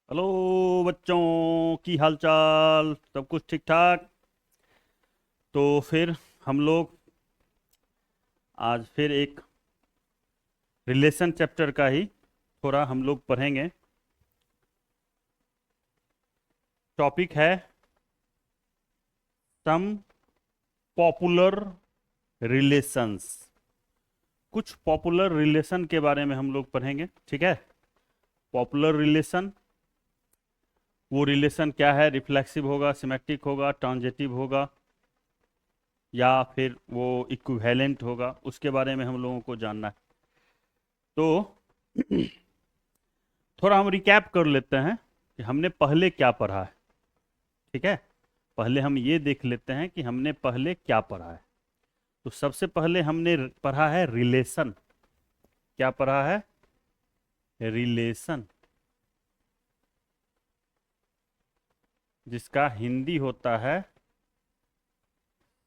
Hello बच्चों, की हाल चाल? सब कुछ ठीक ठाक? तो फिर हम लोग आज फिर एक रिलेशन चैप्टर का ही थोड़ा हम लोग पढ़ेंगे। टॉपिक है सम पॉपुलर रिलेशंस। कुछ पॉपुलर रिलेशन के बारे में हम लोग पढ़ेंगे, ठीक है। पॉपुलर रिलेशन, वो रिलेशन क्या है? रिफ्लेक्सिव होगा, सिमेट्रिक होगा, ट्रांजिटिव होगा, या फिर वो इक्विवेलेंट होगा, उसके बारे में हम लोगों को जानना है। तो थोड़ा हम रिकैप कर लेते हैं कि हमने पहले क्या पढ़ा है, ठीक है। पहले हम ये देख लेते हैं कि हमने पहले क्या पढ़ा है। तो सबसे पहले हमने पढ़ा है रिलेशन। क्या पढ़ा है? रिलेशन, जिसका हिंदी होता है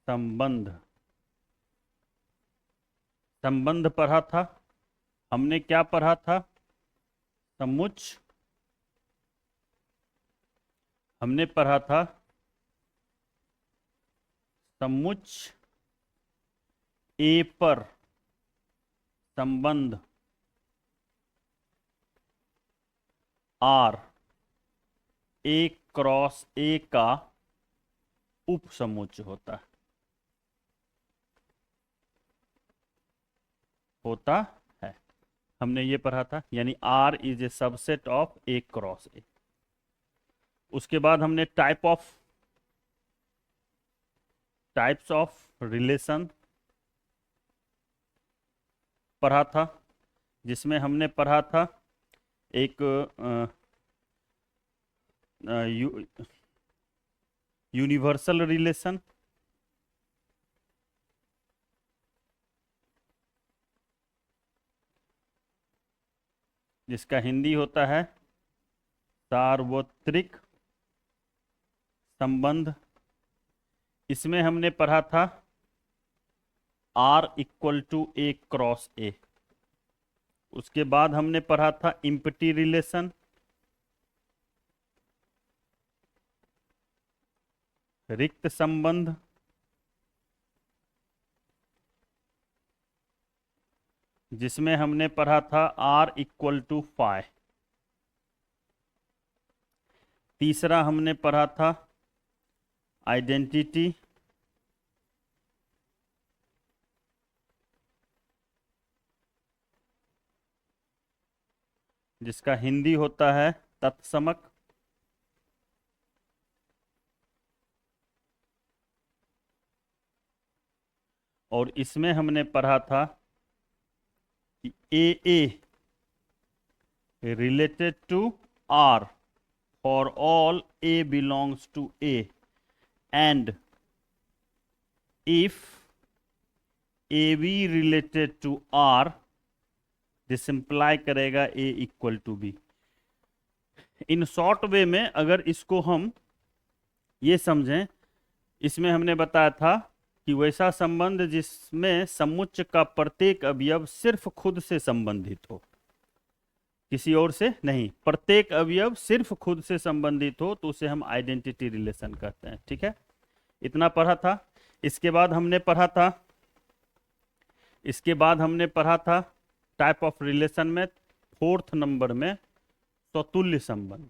संबंध। संबंध पढ़ा था। हमने क्या पढ़ा था? समुच्चय। हमने पढ़ा था समुच्चय ए पर संबंध आर ए क्रॉस ए का उपसमुच्चय होता है। हमने ये पढ़ा था, यानी R is a subset of A cross A. उसके बाद हमने टाइप्स ऑफ रिलेशन पढ़ा था, जिसमें हमने पढ़ा था एक यूनिवर्सल रिलेशन, जिसका हिंदी होता है सार्वत्रिक संबंध। इसमें हमने पढ़ा था R equal to A cross A. उसके बाद हमने पढ़ा था इम्पटी रिलेशन, रिक्त संबंध। जिसमें हमने पढ़ा था आर इक्वल टू फाइ। तीसरा हमने पढ़ा था आइडेंटिटी, जिसका हिंदी होता है तत्समक। और इसमें हमने पढ़ा था कि A related to R for all A belongs to A, and if A B related to R, this imply करेगा A equal to B. In short way में अगर इसको हम ये समझें, इसमें हमने बताया था कि वैसा संबंध जिसमें समुच्चय का प्रत्येक अवयव सिर्फ खुद से संबंधित हो, किसी और से नहीं। प्रत्येक अवयव सिर्फ खुद से संबंधित हो तो उसे हम आइडेंटिटी रिलेशन कहते हैं, ठीक है। इतना पढ़ा था। इसके बाद हमने पढ़ा था टाइप ऑफ रिलेशन में फोर्थ नंबर में स्वतुल्य संबंध।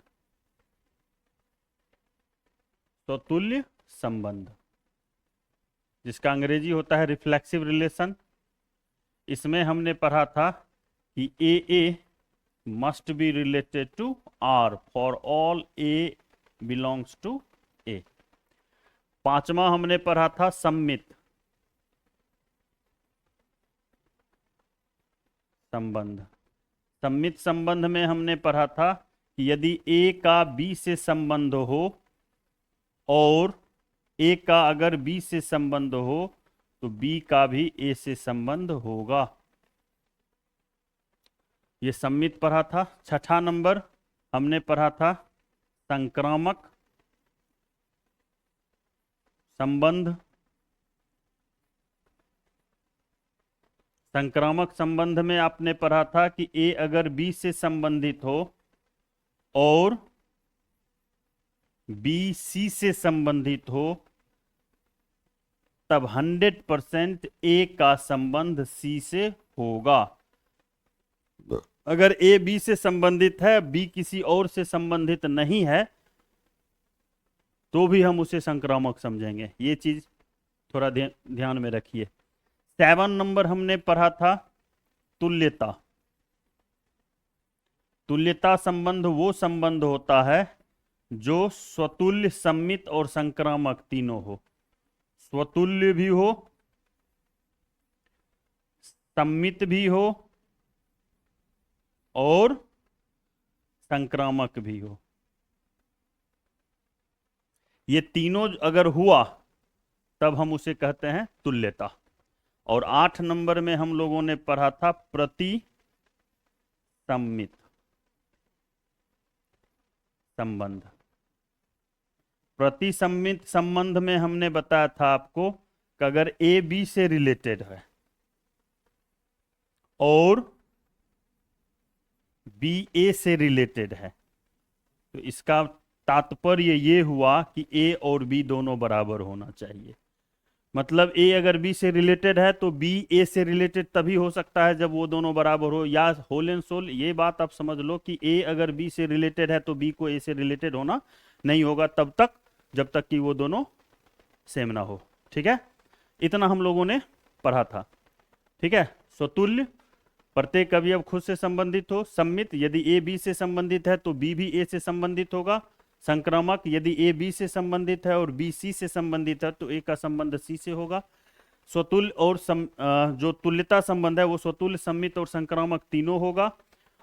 स्वतुल्य संबंध, जिसका अंग्रेजी होता है रिफ्लेक्सिव रिलेशन। इसमें हमने पढ़ा था कि A must be related to R for all A belongs to A. पांचवा हमने पढ़ा था सम्मित संबंध। सम्मित संबंध में हमने पढ़ा था कि यदि ए का बी से संबंध हो और ए का अगर बी से संबंध हो तो बी का भी ए से संबंध होगा। ये सम्मित पढ़ा था। छठा नंबर हमने पढ़ा था संक्रामक संबंध। संक्रामक संबंध में आपने पढ़ा था कि ए अगर बी से संबंधित हो और बी सी से संबंधित हो तब 100% ए का संबंध सी से होगा। अगर ए बी से संबंधित है, बी किसी और से संबंधित नहीं है, तो भी हम उसे संक्रामक समझेंगे। ये चीज थोड़ा ध्यान में रखिए। 7 नंबर हमने पढ़ा था तुल्यता। तुल्यता संबंध वो संबंध होता है जो स्वतुल्य, सम्मित और संक्रामक तीनों हो। स्वतुल्य भी हो, सम्मित भी हो और संक्रामक भी हो। ये तीनों अगर हुआ तब हम उसे कहते हैं तुल्यता। और 8 नंबर में हम लोगों ने पढ़ा था प्रतिसम्मित संबंध। प्रतिसम्मित संबंध में हमने बताया था आपको कि अगर ए बी से रिलेटेड है और बी ए से रिलेटेड है, तो इसका तात्पर्य ये हुआ कि ए और बी दोनों बराबर होना चाहिए। मतलब ए अगर बी से रिलेटेड है तो बी ए से रिलेटेड तभी हो सकता है जब वो दोनों बराबर हो। या होल एंड सोल ये बात आप समझ लो कि ए अगर बी से रिलेटेड है तो बी को ए से रिलेटेड होना नहीं होगा तब तक जब तक कि वो दोनों सेम ना हो। ठीक है, इतना हम लोगों ने पढ़ा था। ठीक है, स्वतुल्य, प्रत्येक अवयव खुद से संबंधित हो। सम्मित, यदि ए बी से संबंधित है तो बी भी ए से संबंधित होगा। संक्रामक, यदि ए बी से संबंधित है और बी सी से संबंधित है तो ए का संबंध सी से होगा। स्वतुल्य और जो तुल्यता संबंध है वो स्वतुल्य, सम्मित और संक्रामक तीनों होगा।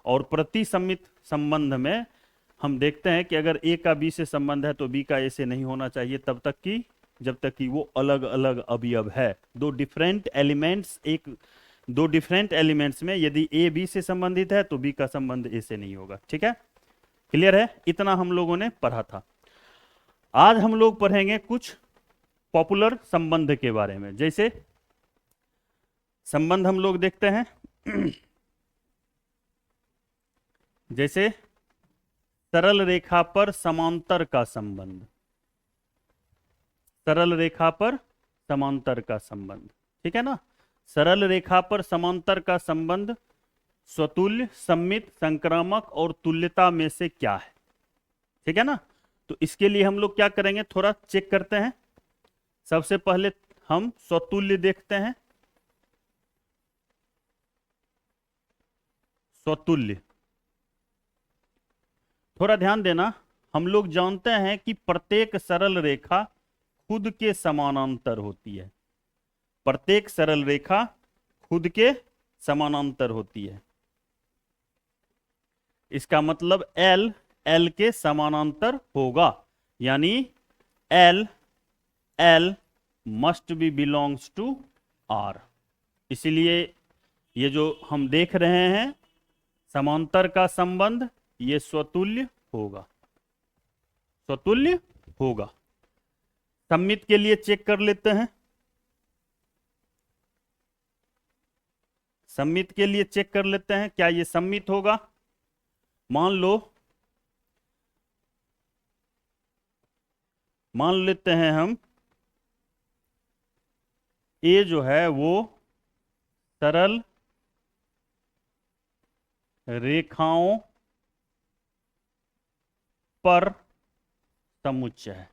और प्रतिसम्मित संबंध में हम देखते हैं कि अगर ए का बी से संबंध है तो बी का ए से नहीं होना चाहिए तब तक कि जब तक कि वो अलग अलग अवयव है। दो डिफरेंट एलिमेंट्स में यदि ए बी से संबंधित है तो बी का संबंध ए से नहीं होगा। ठीक है, क्लियर है? इतना हम लोगों ने पढ़ा था। आज हम लोग पढ़ेंगे कुछ पॉपुलर संबंध के बारे में। जैसे संबंध हम लोग देखते हैं जैसे सरल रेखा पर समांतर का संबंध। सरल रेखा पर समांतर का संबंध, ठीक है ना। सरल रेखा पर समांतर का संबंध स्वतुल्य, सम्मित, संक्रामक और तुल्यता में से क्या है? ठीक है ना। तो इसके लिए हम लोग क्या करेंगे, थोड़ा चेक करते हैं। सबसे पहले हम स्वतुल्य देखते हैं। स्वतुल्य, थोड़ा ध्यान देना। हम लोग जानते हैं कि प्रत्येक सरल रेखा खुद के समानांतर होती है। प्रत्येक सरल रेखा खुद के समानांतर होती है। इसका मतलब L L के समानांतर होगा, यानी L must be belongs to R। इसलिए ये जो हम देख रहे हैं समांतर का संबंध, ये स्वतुल्य होगा, स्वतुल्य होगा। सम्मित के लिए चेक कर लेते हैं। सम्मित के लिए चेक कर लेते हैं क्या ये सम्मित होगा। मान लेते हैं हम ए जो है वो सरल रेखाओं पर समुच्चय है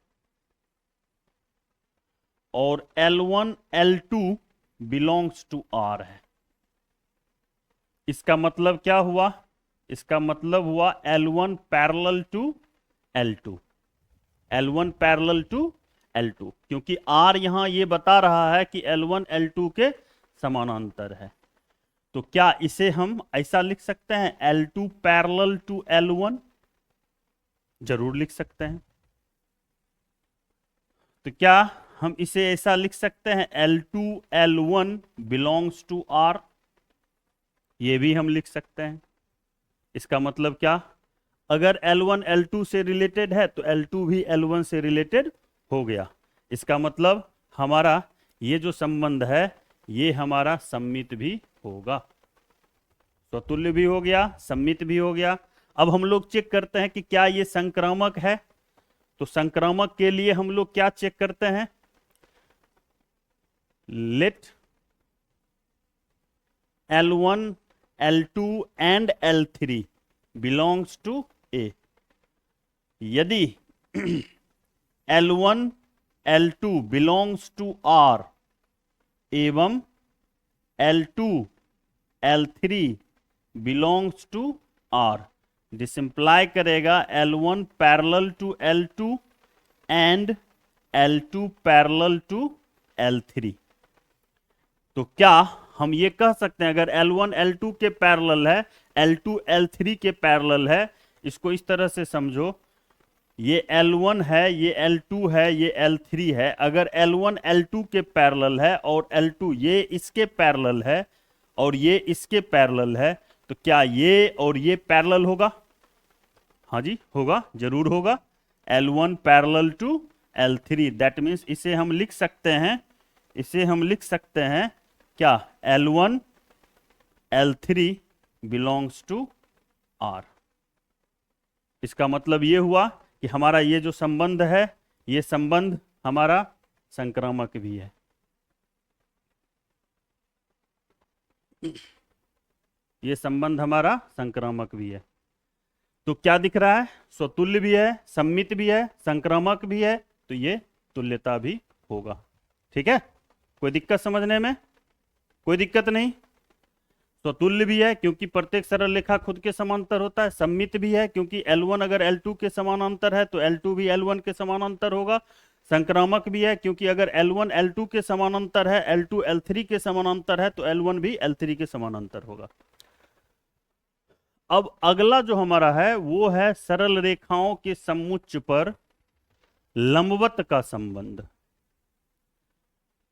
और L1 L2 belongs to R है। इसका मतलब क्या हुआ? इसका मतलब हुआ L1 parallel to L2, L1 parallel to L2, क्योंकि R यहां ये बता रहा है कि L1 L2 के समानांतर है। तो क्या इसे हम ऐसा लिख सकते हैं L2 पैरेलल टू L1? जरूर लिख सकते हैं। तो क्या हम इसे ऐसा लिख सकते हैं L2 L1 belongs to R? ये भी हम लिख सकते हैं। इसका मतलब क्या? अगर L1 L2 से रिलेटेड है तो L2 भी L1 से रिलेटेड हो गया। इसका मतलब हमारा ये जो संबंध है ये हमारा सम्मित भी होगा। स्वतुल्य भी हो गया, सम्मित भी हो गया। अब हम लोग चेक करते हैं कि क्या ये संक्रामक है। तो संक्रामक के लिए हम लोग क्या चेक करते हैं? Let L1, L2 and L3 belongs to A। यदि L1, L2 belongs to R एवं L2, L3 belongs to R, this imply करेगा L1 parallel to L2 and L2 parallel to L3। तो क्या हम ये कह सकते हैं, अगर L1 L2 के पैरेलल है, L2 L3 के पैरेलल है, इसको इस तरह से समझो, ये L1 है, ये L2 है, ये L3 है। अगर L1 L2 के पैरेलल है और L2 ये इसके पैरेलल है और ये इसके पैरेलल है, तो क्या ये और ये पैरेलल होगा? हाँ जी होगा, जरूर होगा। L1 parallel to L3, that means इसे हम लिख सकते हैं, इसे हम लिख सकते हैं क्या? L1 L3 belongs to R। इसका मतलब ये हुआ कि हमारा ये जो संबंध है, ये संबंध हमारा संक्रामक भी है। ये संबंध हमारा संक्रामक भी है। तो क्या दिख रहा है? स्वतुल्य भी है, सम्मित भी है, संक्रामक भी है, तो ये तुल्यता भी होगा। ठीक है, कोई दिक्कत समझने में? कोई दिक्कत नहीं। स्वतुल्य भी है क्योंकि प्रत्येक सरल रेखा खुद के समांतर होता है। सम्मित भी है क्योंकि L1 अगर L2 के समानांतर है तो L2 भी L1 के समानांतर होगा। संक्रामक भी है क्योंकि अगर L1 L2 के समानांतर है, L2 L3 के समानांतर है, तो L1 भी L3 के समानांतर होगा। अब अगला जो हमारा है वो है सरल रेखाओं के समुच्च पर लंबवत का संबंध।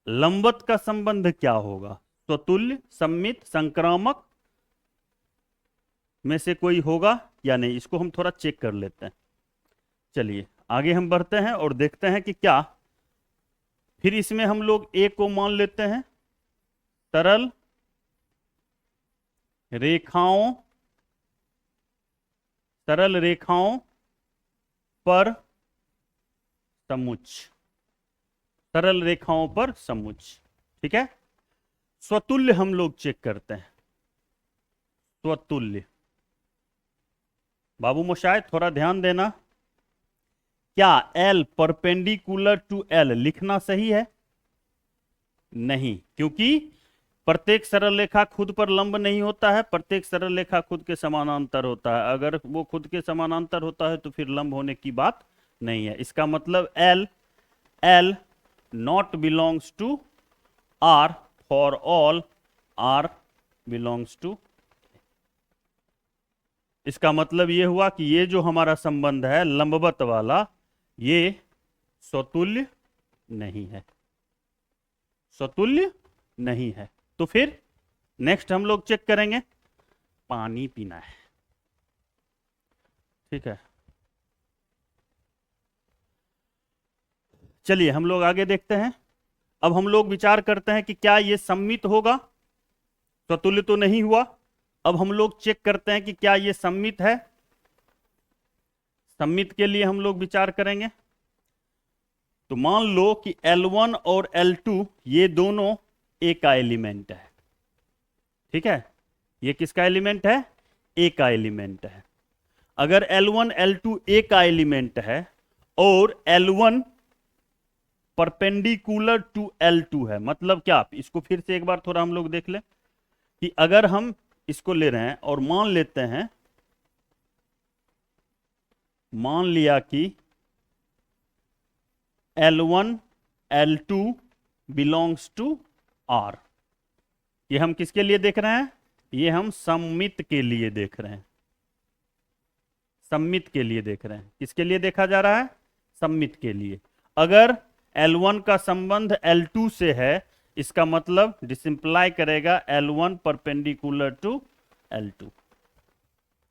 लंबवत का संबंध क्या होगा? स्वतुल्य, सम्मित, संक्रामक में से कोई होगा या नहीं, इसको हम थोड़ा चेक कर लेते हैं। चलिए आगे हम बढ़ते हैं और देखते हैं कि क्या। फिर इसमें हम लोग A को मान लेते हैं सरल रेखाओं, सरल रेखाओं पर समुच्च, सरल रेखाओं पर समुच्च। ठीक है, स्वतुल्य हम लोग चेक करते हैं। स्वतुल्य, बाबू मोशाय थोड़ा ध्यान देना। क्या L परपेंडिकुलर टू L लिखना सही है? नहीं, क्योंकि प्रत्येक सरल रेखा खुद पर लंब नहीं होता है, प्रत्येक सरल रेखा खुद के समानांतर होता है। अगर वो खुद के समानांतर होता है तो फिर लंब होने की बात नहीं है। इसका मतलब L not belongs to R for all R belongs to. इसका मतलब ये हुआ कि ये जो हमारा संबंध है लंबवत वाला, ये स्वतुल्य नहीं है, स्वतुल्य नहीं है। तो फिर नेक्स्ट हम लोग चेक करेंगे, पानी पीना है। ठीक है, चलिए हम लोग आगे देखते हैं। अब हम लोग विचार करते हैं कि क्या ये सम्मित होगा? स्वतुल्य तो नहीं हुआ। अब हम लोग चेक करते हैं कि क्या ये सम्मित है। सम्मित के लिए हम लोग विचार करेंगे। तो मान लो कि L1 और L2 ये दोनों A का एलिमेंट है। ठीक है, ये किसका एलिमेंट है? A का एलिमेंट है। अगर L1 L2 A का एलिमेंट है और L1 परपेंडिकुलर टू L2 है, मतलब क्या? इसको फिर से एक बार थोड़ा हम लोग देख लें कि अगर हम इसको ले रहे हैं और मान लेते हैं, मान लिया कि L1 L2 belongs to R। ये हम किसके लिए देख रहे हैं? ये हम सम्मित के लिए देख रहे हैं, सम्मित के लिए देख रहे हैं। किसके लिए देखा जा रहा है? सम्मित के लिए। अगर L1 का संबंध L2 से है, इसका मतलब डिसिंप्लाई करेगा L1 परपेंडिकुलर टू L2।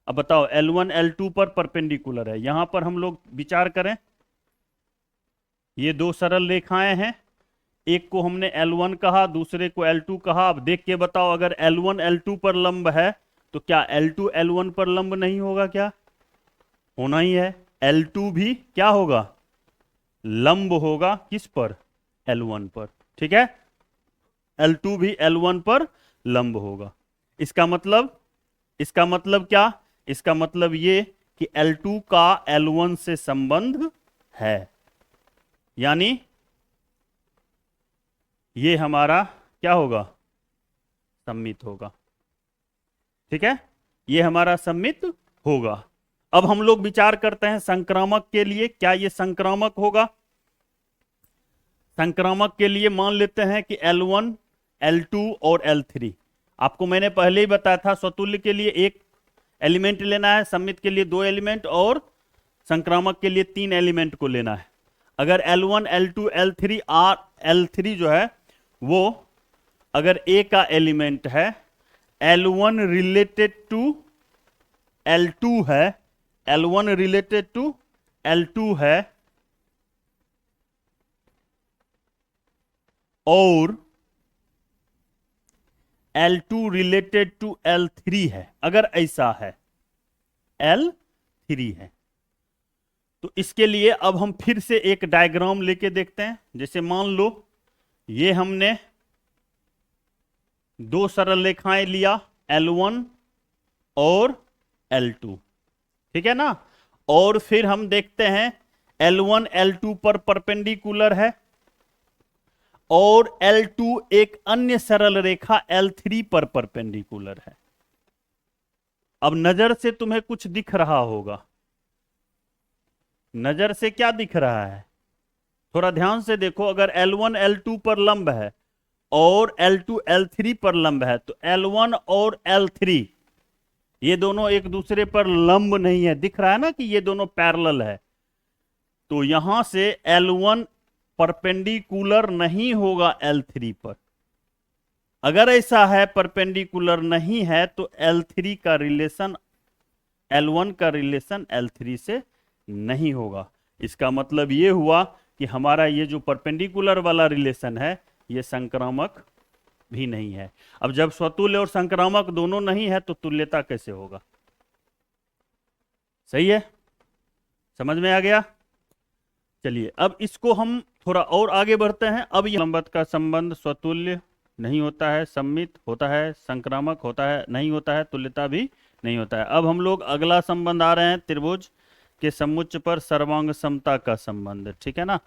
अब बताओ L1 L2 पर परपेंडिकुलर है। यहां पर हम लोग विचार करें, ये दो सरल रेखाएं हैं, एक को हमने L1 कहा, दूसरे को L2 कहा। अब देख के बताओ, अगर L1 L2 पर लंब है तो क्या L2 L1 पर लंब नहीं होगा? क्या होना ही है, L2 भी क्या होगा? लंब होगा किस पर, L1 पर। ठीक है, L2 भी L1 पर लंब होगा। इसका मतलब क्या, इसका मतलब ये कि L2 का L1 से संबंध है, यानी ये हमारा क्या होगा, सममित होगा। ठीक है, ये हमारा सममित होगा। अब हम लोग विचार करते हैं संक्रामक के लिए, क्या ये संक्रामक होगा। संक्रामक के लिए मान लेते हैं कि L1, L2 और L3। आपको मैंने पहले ही बताया था स्वतुल्य के लिए एक एलिमेंट लेना है, सममित के लिए 2 एलिमेंट और संक्रामक के लिए 3 एलिमेंट को लेना है। अगर L1, L2, L3 L3 जो है वो अगर A का एलिमेंट है, L1 रिलेटेड टू L2 है, L1 रिलेटेड टू L2 है, और L2 रिलेटेड टू L3 है, अगर ऐसा है L3 है, तो इसके लिए अब हम फिर से एक डायग्राम लेके देखते हैं। जैसे मान लो ये हमने 2 सरल रेखाएं लिया, L1 और L2। ठीक है ना, और फिर हम देखते हैं L1 L2 पर परपेंडिकुलर है और L2 एक अन्य सरल रेखा L3 पर परपेंडिकुलर है। अब नजर से तुम्हें कुछ दिख रहा होगा, नजर से क्या दिख रहा है, थोड़ा ध्यान से देखो। अगर L1 L2 पर लंब है और L2 L3 पर लंब है, तो L1 और L3 ये दोनों एक दूसरे पर लंब नहीं है, दिख रहा है ना कि ये दोनों पैरेलल है। तो यहां से L1 परपेंडिकुलर नहीं होगा L3 पर। अगर ऐसा है परपेंडिकुलर नहीं है, तो L3 का रिलेशन L1 का रिलेशन L3 से नहीं होगा। इसका मतलब ये हुआ कि हमारा ये जो परपेंडिकुलर वाला रिलेशन है ये संक्रामक भी नहीं है। अब जब स्वतुल्य और संक्रामक दोनों नहीं है तो तुल्यता कैसे होगा। सही है, समझ में आ गया। चलिए अब इसको हम थोड़ा और आगे बढ़ते हैं। अब ये लंबवत का संबंध स्वतुल्य नहीं होता है, सममित होता है, संक्रामक होता है नहीं होता है, तुल्यता भी नहीं होता है। अब हम लोग अगला संबंध आ रहे हैं, त्रिभुज के समुच्च पर सर्वांग समता का संबंध। ठीक है ना,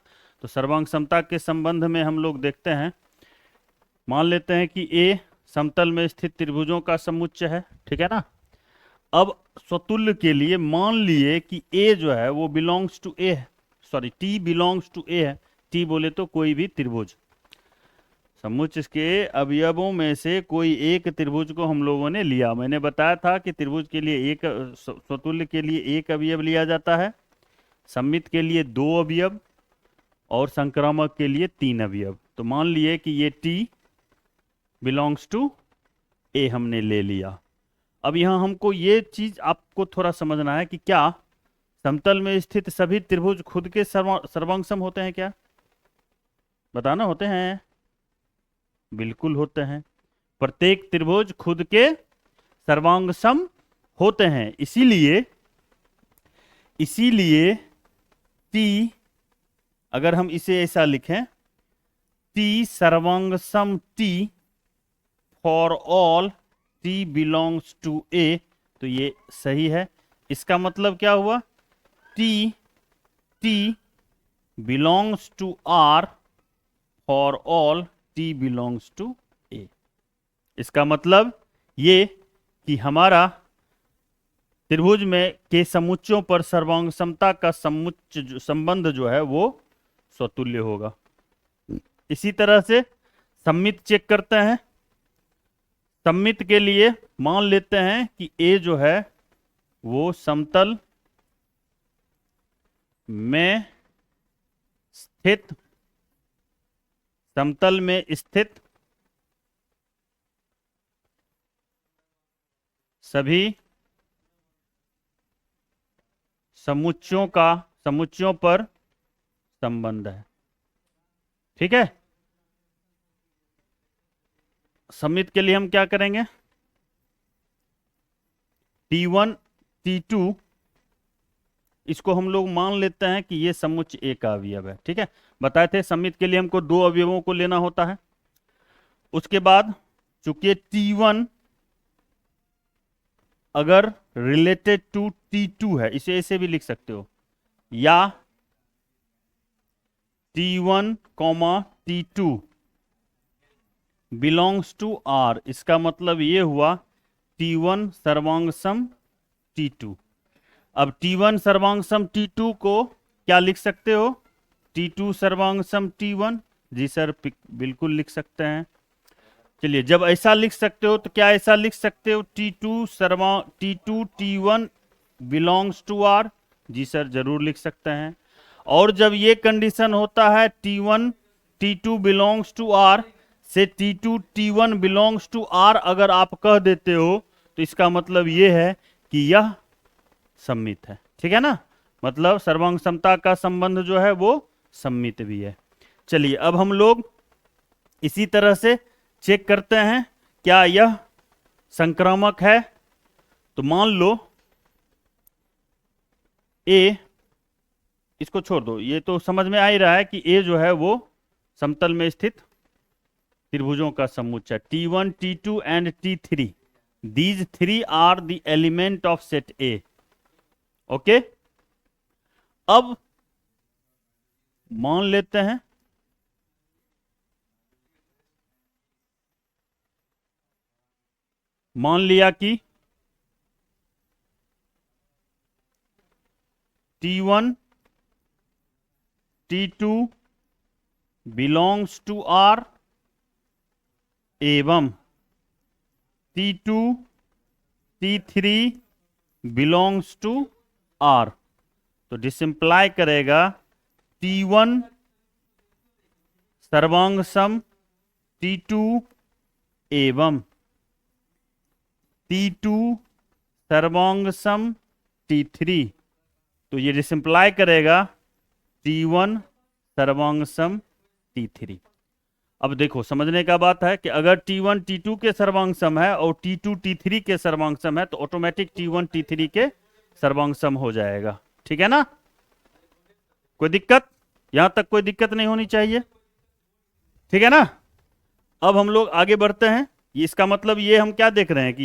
तो सर्वांग समता के संबंध में हम लोग देखते हैं, मान लेते हैं कि A समतल में स्थित त्रिभुजों का समुच्चय है। ठीक है ना, अब स्वतुल्य के लिए मान लिए कि A जो है वो बिलोंग्स टू A है, sorry T belongs to A है। T बोले तो कोई भी त्रिभुज, समुच्चय के अवयवों में से कोई एक त्रिभुज को हम लोगों ने लिया। मैंने बताया था कि त्रिभुज के लिए एक, स्वतुल्य के लिए एक अवयव लिया जाता है, सममित के लिए 2 अवयव और संक्रामक के लिए 3 अवयव। तो मान लिए कि ये T बिलोंग्स टू A हमने ले लिया। अब यहां हमको ये चीज आपको थोड़ा समझना है कि क्या समतल में स्थित सभी त्रिभुज खुद के सर्वांग सम होते हैं क्या, बताना। होते हैं, बिल्कुल होते हैं। प्रत्येक त्रिभुज खुद के सर्वांग सम होते हैं। इसीलिए T, अगर हम इसे ऐसा लिखें, T सर्वांग सम T for all T belongs to A, तो ये सही है। इसका मतलब क्या हुआ, T belongs to R for all T belongs to A। इसका मतलब ये कि हमारा त्रिभुज में के समुच्चयों पर सर्वांग समता का संबंध जो है वो स्वतुल्य होगा। इसी तरह से सममित चेक करते हैं। सममित के लिए मान लेते हैं कि A जो है वो समतल में स्थित सभी समुच्चयों पर संबंध है। ठीक है, सममित के लिए हम क्या करेंगे, T1 T2 इसको हम लोग मान लेते हैं कि ये समुच्चय ए का अवयव है। ठीक है, बताए थे समित के लिए हमको दो अवयवों को लेना होता है। उसके बाद चूंकि T1 अगर रिलेटेड टू T2 है, इसे ऐसे भी लिख सकते हो, या T1, T2 belongs to R, इसका मतलब ये हुआ T1 सर्वांग सम T2। अब T1 सर्वांग सम T2 को क्या लिख सकते हो? T2 सर्वांग सम T1। जी सर, बिल्कुल लिख सकते हैं। चलिए, जब ऐसा लिख सकते हो तो क्या ऐसा लिख सकते हो T2 T1 belongs to R? जी सर, जरूर लिख सकते हैं। और जब ये कंडीशन होता है T1 T2 belongs to R से T2 T1 belongs to R अगर आप कह देते हो तो इसका मतलब ये है कि यह सम्मित है। ठीक है ना, मतलब सर्वांग समता का संबंध जो है वो सम्मित भी है। चलिए, अब हम लोग इसी तरह से चेक करते हैं क्या यह संक्रामक है। तो मान लो ए, इसको छोड़ दो, ये तो समझ में आ ही रहा है कि ए जो है वो समतल में स्थित त्रिभुजों का समुच्चय T1 T2 and T3, these three are the element of set A। Okay, अब मान लेते हैं मान लिया कि T1 T2 belongs to R एवं T2 T3 belongs to R। तो डिसिंप्लाई करेगा T1 सर्वांग सम T2 एवं T2 सर्वांग सम T3। तो ये डिसिंप्लाई करेगा T1 सर्वांग सम T3। अब देखो, समझने का बात है कि अगर T1 T2 के सर्वांग सम है और T2 T3 के सर्वांग सम है तो ऑटोमेटिक T1 T3 के सर्वांग सम हो जाएगा। ठीक है ना, कोई दिक्कत? यहां तक कोई दिक्कत नहीं होनी चाहिए। ठीक है ना, अब हम लोग आगे बढ़ते हैं। इसका मतलब ये हम क्या देख रहे हैं कि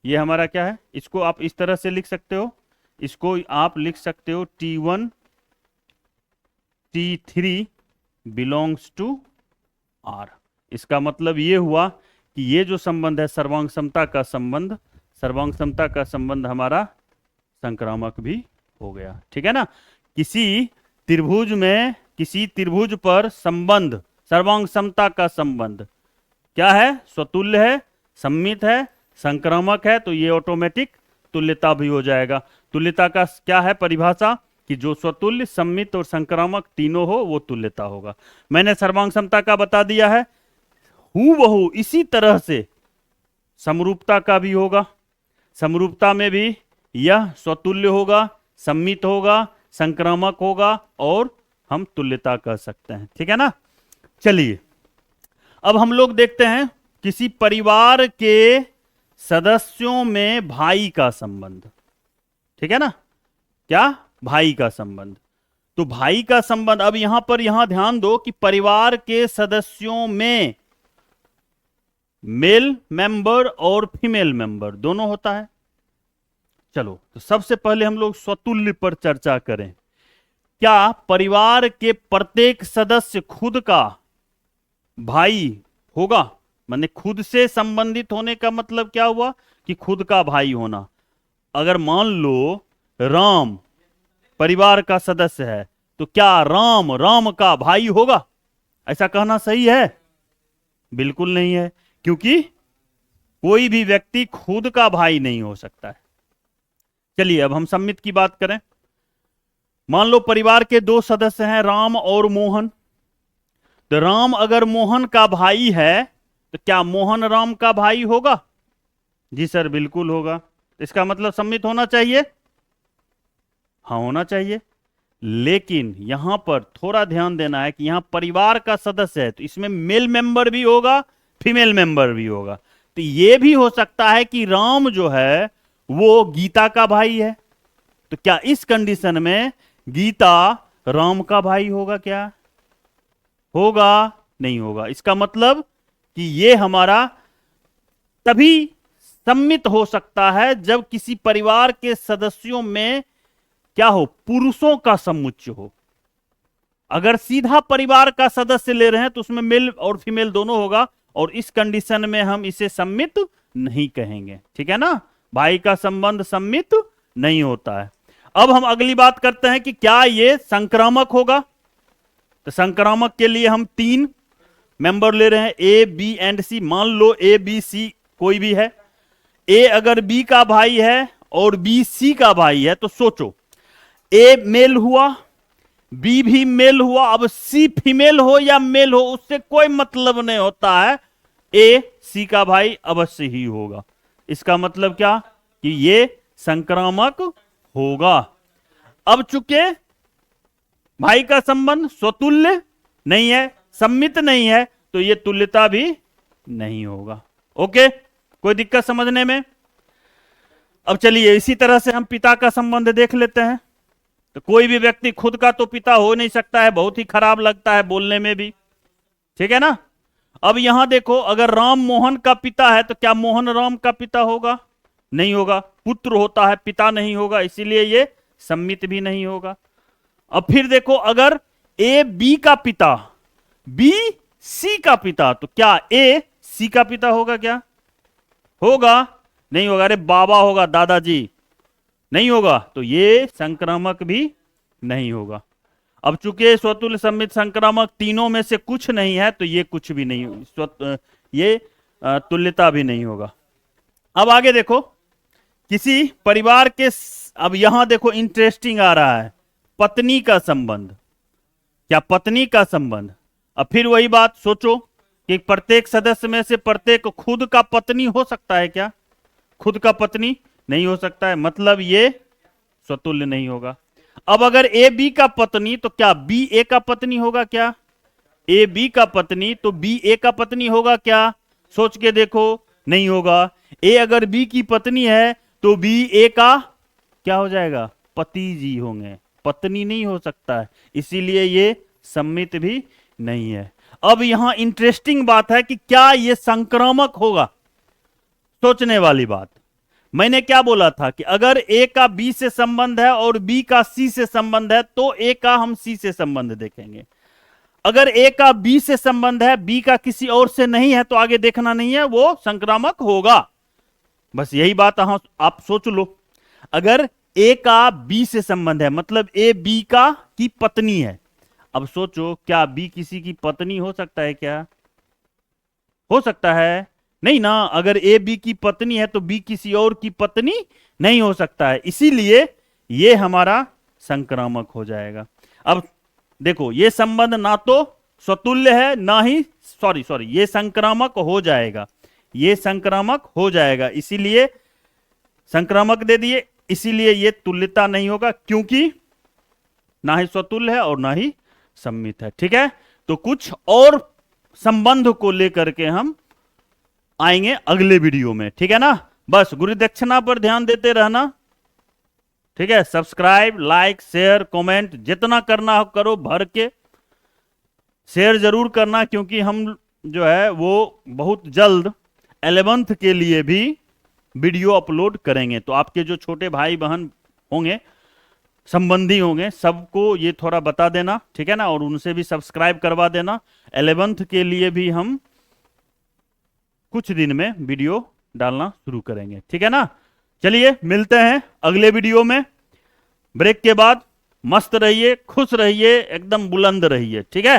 ये हमारा क्या है, इसको आप इस तरह से लिख सकते हो, इसको आप लिख सकते हो T1 T3 belongs to R। इसका मतलब ये हुआ कि ये जो संबंध है सर्वांग समता का संबंध, सर्वांग समता का संबंध हमारा संक्रामक भी हो गया। ठीक है ना, किसी त्रिभुज पर संबंध, सर्वांग समता का संबंध क्या है? स्वतुल्य है, सम्मित है, संक्रामक है, तो ये ऑटोमेटिक तुल्यता भी हो जाएगा। तुल्यता का क्या है परिभाषा? कि जो स्वतुल्य, सम्मित और संक्रामक तीनों हो वो तुल्यता होगा। मैंने सर्वांग समता का बता दिया है। हूबहू इसी तरह से समरूपता का भी होगा। समरूपता में भी यह स्वतुल्य होगा, सम्मित होगा, संक्रामक होगा और हम तुल्यता कह सकते हैं। ठीक है ना, चलिए अब हम लोग देखते हैं किसी परिवार के सदस्यों में भाई का संबंध। ठीक है ना, क्या? भाई का संबंध। तो भाई का संबंध, अब यहां ध्यान दो कि परिवार के सदस्यों में मेल मेंबर और फीमेल मेंबर दोनों होता है। चलो, तो सबसे पहले हम लोग स्वतुल्य पर चर्चा करें। क्या परिवार के प्रत्येक सदस्य खुद का भाई होगा? माने खुद से संबंधित होने का मतलब क्या हुआ कि खुद का भाई होना। अगर मान लो राम परिवार का सदस्य है तो क्या राम का भाई होगा? ऐसा कहना सही है? बिल्कुल नहीं है, क्योंकि कोई भी व्यक्ति खुद का भाई नहीं हो सकता है। चलिए अब हम सम्मित की बात करें। मान लो परिवार के दो सदस्य हैं, राम और मोहन। तो राम अगर मोहन का भाई है तो क्या मोहन राम का भाई होगा? जी सर, बिल्कुल होगा। इसका मतलब सम्मित होना चाहिए। हाँ, होना चाहिए। लेकिन यहां पर थोड़ा ध्यान देना है कि यहां परिवार का सदस्य है तो इसमें मेल मेंबर भी होगा, फीमेल मेंबर भी होगा। तो यह भी हो सकता है कि राम जो है वो गीता का भाई है। तो क्या इस कंडीशन में गीता राम का भाई होगा? क्या होगा? नहीं होगा। इसका मतलब कि ये हमारा तभी सम्मित हो सकता है जब किसी परिवार के सदस्यों में क्या हो, पुरुषों का समुच्चय हो। अगर सीधा परिवार का सदस्य ले रहे हैं तो उसमें मेल और फीमेल दोनों होगा, और इस कंडीशन में हम इसे सम्मित नहीं कहेंगे। ठीक है ना, भाई का संबंध सम्मित नहीं होता है। अब हम अगली बात करते हैं कि क्या ये संक्रामक होगा। तो संक्रामक के लिए हम 3 मेंबर ले रहे हैं, ए बी एंड सी। मान लो ए बी सी कोई भी है। ए अगर बी का भाई है और बी सी का भाई है, तो सोचो ए मेल हुआ, बी भी मेल हुआ, अब सी फीमेल हो या मेल हो उससे कोई मतलब नहीं होता है, ए सी का भाई अवश्य ही होगा। इसका मतलब क्या कि ये संक्रामक होगा। अब चूंकि भाई का संबंध स्वतुल्य नहीं है, सम्मित नहीं है, तो ये तुल्यता भी नहीं होगा। ओके, कोई दिक्कत समझने में? अब चलिए इसी तरह से हम पिता का संबंध देख लेते हैं। तो कोई भी व्यक्ति खुद का तो पिता हो नहीं सकता है, बहुत ही खराब लगता है बोलने में भी। ठीक है ना। अब यहां देखो, अगर राम मोहन का पिता है तो क्या मोहन राम का पिता होगा? नहीं होगा। पुत्र होता है, पिता नहीं होगा, इसीलिए ये सम्मित भी नहीं होगा। अब फिर देखो, अगर ए बी का पिता, बी सी का पिता, तो क्या ए सी का पिता होगा? क्या होगा? नहीं होगा। अरे बाबा होगा, दादाजी, नहीं होगा, तो ये संक्रामक भी नहीं होगा। अब चूंकि स्वतुल्य सम्मित संक्रामक तीनों में से कुछ नहीं है, तो ये कुछ भी नहीं, ये तुल्यता भी नहीं होगा। अब आगे देखो, किसी परिवार के, अब यहां देखो इंटरेस्टिंग आ रहा है, पत्नी का संबंध। क्या पत्नी का संबंध? अब फिर वही बात सोचो कि प्रत्येक सदस्य में से प्रत्येक खुद का पत्नी हो सकता है क्या? खुद का पत्नी नहीं हो सकता है, मतलब ये स्वतुल्य नहीं होगा। अब अगर ए बी का पत्नी, तो क्या बी ए का पत्नी होगा? क्या ए बी का पत्नी तो बी ए का पत्नी होगा? क्या सोच के देखो, नहीं होगा। ए अगर बी की पत्नी है तो बी ए का क्या हो जाएगा? पति जी होंगे, पत्नी नहीं हो सकता है, इसीलिए ये सम्मित भी नहीं है। अब यहां इंटरेस्टिंग बात है कि क्या ये संक्रामक होगा? सोचने वाली बात। मैंने क्या बोला था कि अगर ए का बी से संबंध है और बी का सी से संबंध है, तो ए का हम सी से संबंध देखेंगे। अगर ए का बी से संबंध है, बी का किसी और से नहीं है, तो आगे देखना नहीं है, वो संक्रामक होगा। बस यही बात आप सोच लो। अगर ए का बी से संबंध है, मतलब ए बी का की पत्नी है। अब सोचो, क्या बी किसी की पत्नी हो सकता है? क्या हो सकता है? नहीं ना। अगर ए बी की पत्नी है तो बी किसी और की पत्नी नहीं हो सकता है, इसीलिए ये हमारा संक्रामक हो जाएगा। अब देखो, ये संबंध ना तो स्वतुल्य है, ना ही सॉरी ये संक्रामक हो जाएगा, ये संक्रामक हो जाएगा, इसीलिए संक्रामक दे दिए, इसीलिए ये तुल्यता नहीं होगा, क्योंकि ना ही स्वतुल्य है और ना ही सम्मित है। ठीक है, तो कुछ और संबंध को लेकर के हम आएंगे अगले वीडियो में। ठीक है ना। बस गुरु दक्षिणा पर ध्यान देते रहना। ठीक है, सब्सक्राइब, लाइक, शेयर, कमेंट जितना करना हो करो, भर के शेयर जरूर करना, क्योंकि हम जो है वो बहुत जल्द 11th के लिए भी वीडियो अपलोड करेंगे। तो आपके जो छोटे भाई बहन होंगे, संबंधी होंगे, सबको ये थोड़ा बता देना। ठीक है ना, और उनसे भी सब्सक्राइब करवा देना। 11th के लिए भी हम कुछ दिन में वीडियो डालना शुरू करेंगे। ठीक है ना। चलिए मिलते हैं अगले वीडियो में। ब्रेक के बाद मस्त रहिए, खुश रहिए, एकदम बुलंद रहिए। ठीक है।